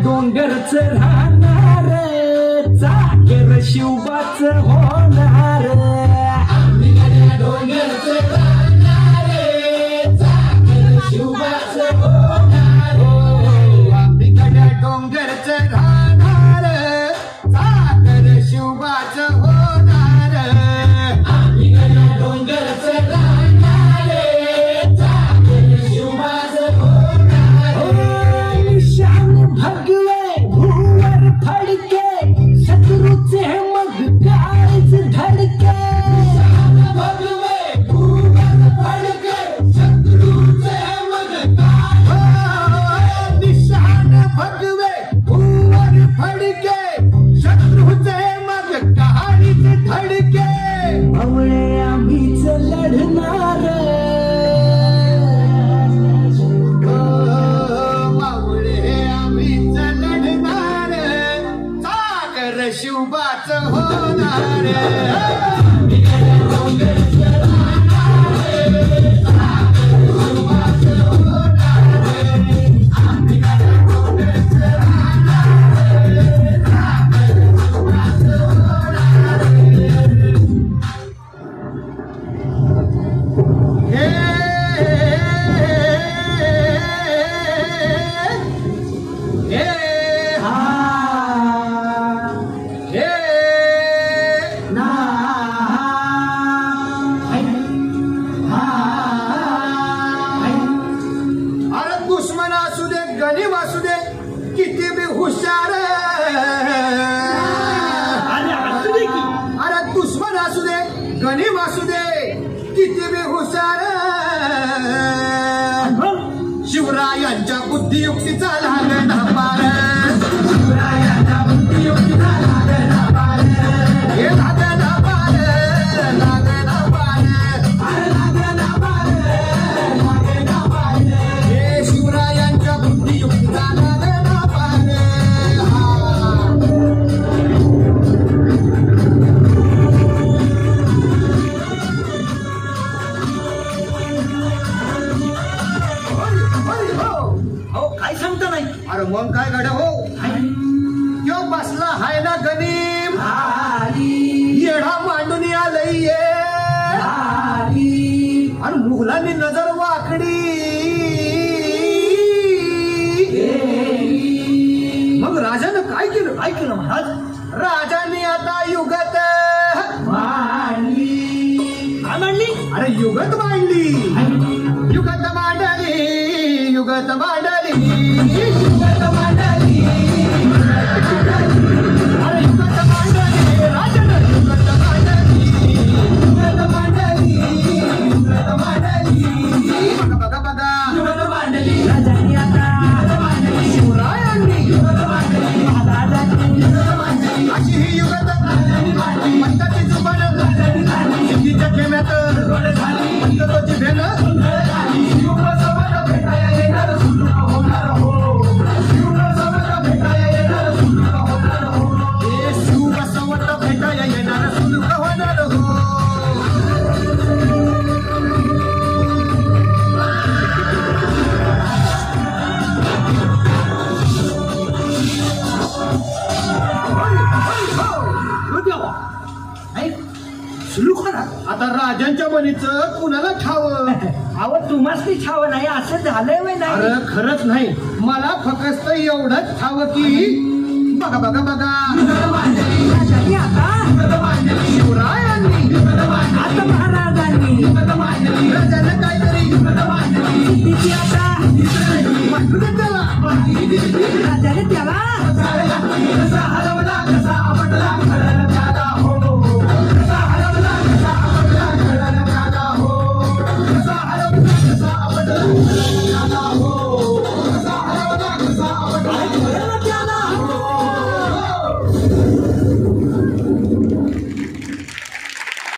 डोंगरच राहणार चाकर शिवबाच होणार डोंगरच राहणार चाकर शिवबाच होणार आंबिकडे डोंगरच राहणार चाकर शिवबाच होणार आंबिकडे डोंगरच राहणार चाकर शिवबाच होणार निशान भगवे भूवर फडके शत्रूचे मग काळीच धडके भगवे भूवर फडके शत्रूचे मग निशान भगवे भूवर फडके शत्रूचे मग काळीच धडके मावळे आम्हीच लढणार शिवबाच होणार गणिम असू दे किती बी हुशार अरे दुश्मन असू दे गणिम असू दे किती बी हुशार शिवरायांच्या बुद्धियुक्तीचा लागणा पार शिवरायांच्या बुद्धियुक्तीचा लागणा पार हे लागणा पार लागणा पार लागणा पार लागणा पार हे शिवरायांच्या बुद्धियुक्तीचा लागणा पार काय सांगता नाही अरे मग काय गड हो यो बसला हाय ना गणिम येढा मांडून आलंय आणि मुघलांनी नजर वाकडी मग राजानं काय केलं महाराज राजाने आता युगत मांडली अरे युगत मांडली युगत मांडली युगत मांडली युगत मांडली अरे युगत मांडली राजानं युगत मांडली युगत मांडली युगत मांडली बघा बघा युगत मांडली राजांनी आता युगत मांडली शिवरायांनी युगत मांडली महाराजांनी युगत मांडली अशी ही युगत मांडली म्हणताची जुबान सिद्धीच्या खेम्यात म्हणतो भेन आता राजांच्या मनीचं कुणाला ठावं अहो तुम्हाच ती ठाव नाही असं झालंय वय नाही अरे खरंच नाही मला फक्त एवढंच ठावं की बघा बघा बघा